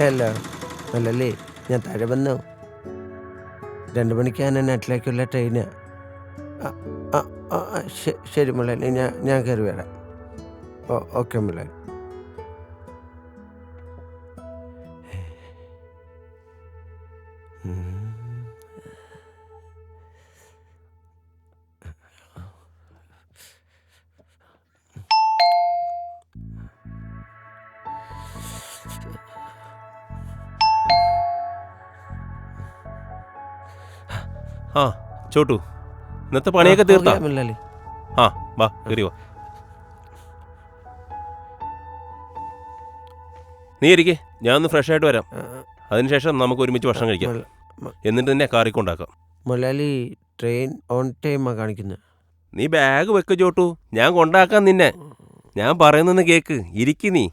Hello അല്ലല്ലേ, ഞാൻ താഴെ വന്നു. 2 മണിക്കാണ് നാട്ടിലേക്കുള്ള ട്രെയിന്. ശരി മുള്ളാലി, ഞാൻ കയറി വരാം. ഓക്കെ മുള്ളാലി. ആ ചോട്ടു, ഇന്നത്തെ പണിയൊക്കെ തീർത്താ? മുള്ളാലി ആ വാ, കയറി വാ. നീ ഇരിക്കേ, ഞാൻ ഒന്ന് ഫ്രഷ് ആയിട്ട് വരാം. അതിനുശേഷം നമുക്ക് ഒരുമിച്ച് ഭക്ഷണം കഴിക്കാം. എന്നിട്ട് തന്നെ കാറിക്കൊണ്ടാക്കാം. മുള്ളാലി ട്രെയിൻ ഓൺ ടൈമാണ് കാണിക്കുന്നത്. നീ ബാഗ് വെക്ക് ചോട്ടു, ഞാൻ കൊണ്ടാക്കാം നിന്നെ. ഞാൻ പറയുന്നെന്ന് കേക്ക്, ഇരിക്കി നീ.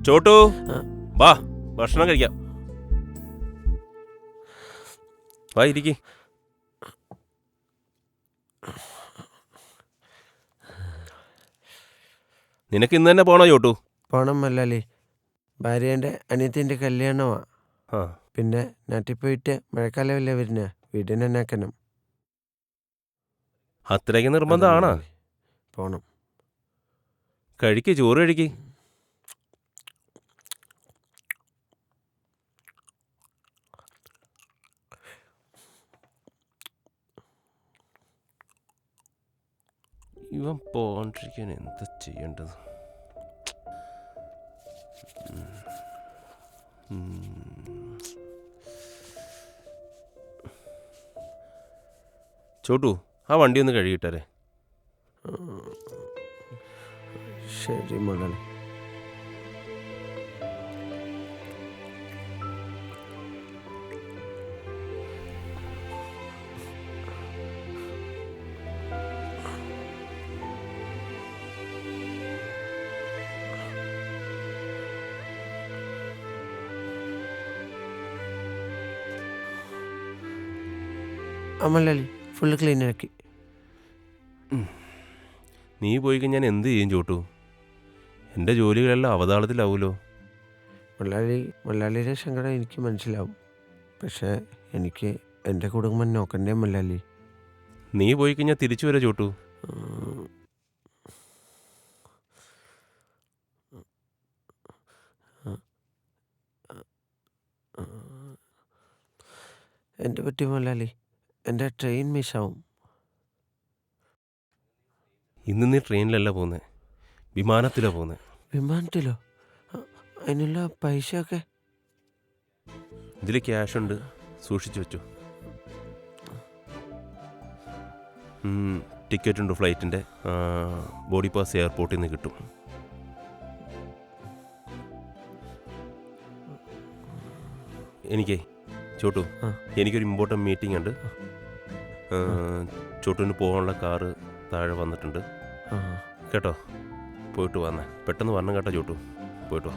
ചോട്ടു വാ, ഭക്ഷണം കഴിക്കാം. വാ ഇരിക്കി. നിനക്ക് ഇന്ന് തന്നെ പോണോ ചോട്ടു? പോണം മുള്ളാലി, ഭാര്യേൻ്റെ അനിയത്തിൻ്റെ കല്യാണമാണ്. ആ, പിന്നെ നാട്ടിൽ പോയിട്ട് മഴക്കാലമല്ലേ വരുന്ന, വീടിന് നന്നാക്കണം. അത്രയ്ക്ക് നിർബന്ധമാണോ? പോണം. കഴിക്ക്, ചോറ് കഴിക്ക്. ഇവൻ പോകാണ്ടിരിക്കാൻ എന്താ ചെയ്യേണ്ടത്? ചോട്ടു, ആ വണ്ടി ഒന്ന് കഴുകിയിട്ടേ. ശരി മുള്ളാലി. മുള്ളാലി ഫുള്ള് ക്ലീൻ ആക്കി. നീ പോയി കഴിഞ്ഞാൽ എന്ത് ചെയ്യും ചോട്ടു? എൻ്റെ ജോലികളെല്ലാം അവതാളത്തിലാവുമല്ലോ. മുള്ളാലിയുടെ സങ്കടം എനിക്ക് മനസ്സിലാവും. പക്ഷേ എനിക്ക് എൻ്റെ കുടുംബം നോക്കണ്ടേ മുള്ളാലി. നീ പോയി കഴിഞ്ഞാൽ തിരിച്ചു വരാം ചോട്ടു. എൻ്റെ പറ്റി മുള്ളാലി, എൻ്റെ ട്രെയിൻ മിസ്സാവും. ഇന്ന് നീ ട്രെയിനിലല്ല പോകുന്നത്, വിമാനത്തിലാണ് പോകുന്നത്. വിമാനത്തിലോ? അതിനുള്ള പൈസയൊക്കെ? ഇതിൽ ക്യാഷ് ഉണ്ട്, സൂക്ഷിച്ചു വെച്ചു. ടിക്കറ്റ് ഉണ്ട് ഫ്ലൈറ്റിൻ്റെ, ബോഡി പാസ് എയർപോർട്ടിൽ നിന്ന് കിട്ടും. എനിക്കേ ചോട്ടു, എനിക്കൊരു ഇമ്പോർട്ടൻറ്റ് മീറ്റിംഗ് ഉണ്ട്. ചോട്ടുവിന് പോകാനുള്ള കാറ് താഴെ വന്നിട്ടുണ്ട് കേട്ടോ. പോയിട്ട് വന്നേ, പെട്ടെന്ന് വരണം കേട്ടോ ചോട്ടു. പോയിട്ട് വാ.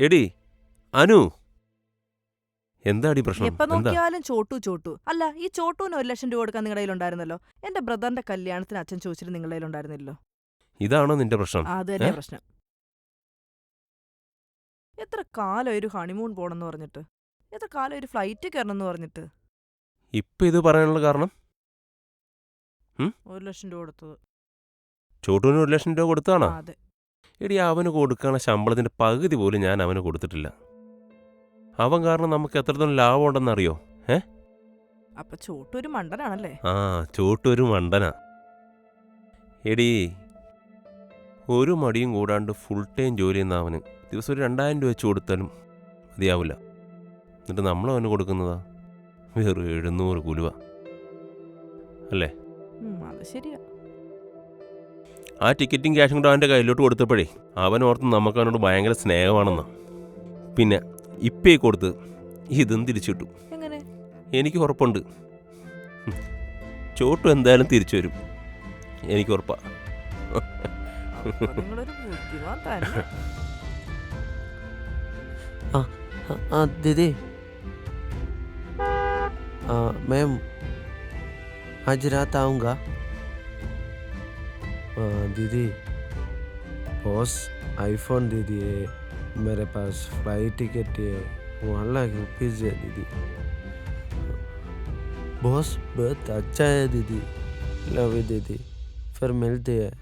എടി അനു, എന്താടി പ്രശ്നം? എപ്പോ നോക്കിയാലും ചോട്ടു. അല്ല, ഈ ചോട്ടുവിന് 1 ലക്ഷം രൂപ കൊടുക്കാൻ നിങ്ങളുടെ കയ്യിലുണ്ടായിരുന്നല്ലോ. എന്റെ ബ്രദറിന്റെ കല്യാണത്തിന് അച്ഛൻ ചോദിച്ചിട്ട് നിങ്ങളുടെ കയ്യിലുണ്ടായിരുന്നില്ലല്ലോ. ഇതാണോ നിന്റെ പ്രശ്നം? അത് തന്നെ പ്രശ്നം. എത്ര കാലം ഒരു ഹണിമൂൺ പോണെന്ന് പറഞ്ഞിട്ട്, എത്ര കാലം ഒരു ഫ്ലൈറ്റ് കയറണമെന്ന് പറഞ്ഞിട്ട്. ഇപ്പൊ ഇത് പറയാനുള്ള കാരണം? 1 ലക്ഷം രൂപ കൊടുത്തത്. ചോട്ടുവിന് 1 ലക്ഷം രൂപ കൊടുത്താണോ? അതെ. എടി, അവന് കൊടുക്കണ ശമ്പളത്തിന്റെ പകുതി പോലും ഞാൻ അവന് കൊടുത്തിട്ടില്ല. അവൻ കാരണം നമുക്ക് എത്രത്തോളം ലാഭം ഉണ്ടെന്നറിയോ? അപ്പൊ ചോട്ടു ഒരു മണ്ടനാണല്ലേ? ചോട്ടു ഒരു മണ്ടനാ. എടി, ഒരു മടിയും കൂടാണ്ട് ഫുൾ ടൈം ജോലി ചെയ്യുന്ന അവന് ദിവസം ഒരു 2000 രൂപ വെച്ച് കൊടുത്താലും മതിയാവില്ല. എന്നിട്ട് നമ്മൾ അവന് കൊടുക്കുന്നതാ വെറും 700 കുലുവ. അല്ലേ? അത് ശരിയാ. ആ ടിക്കറ്റും ക്യാഷും കൂടെ അവൻ്റെ കയ്യിലോട്ട് കൊടുത്തപ്പോഴേ അവൻ ഓർത്ത് നമുക്ക് അവനോട് ഭയങ്കര സ്നേഹമാണെന്നാ. പിന്നെ ഇപ്പേ കൊടുത്ത് ഇതും തിരിച്ചു കിട്ടും. എങ്ങനെ? എനിക്ക് ഉറപ്പുണ്ട്. ചോട്ടു എന്തായാലും തിരിച്ചു വരും, എനിക്ക് ഉറപ്പാ. അപ്പൊ നിങ്ങളൊരു ബുദ്ധിമാൻ തന്നെ. दीदी मैम आज रात आऊँगा. दीदी बॉस आईफोन दे दिए, मेरे पास फ्लाइट टिकट है 1 लाख रुपीज़ है दीदी. बॉस बहुत अच्छा है दीदी, लव यू दीदी, फिर मिलते हैं.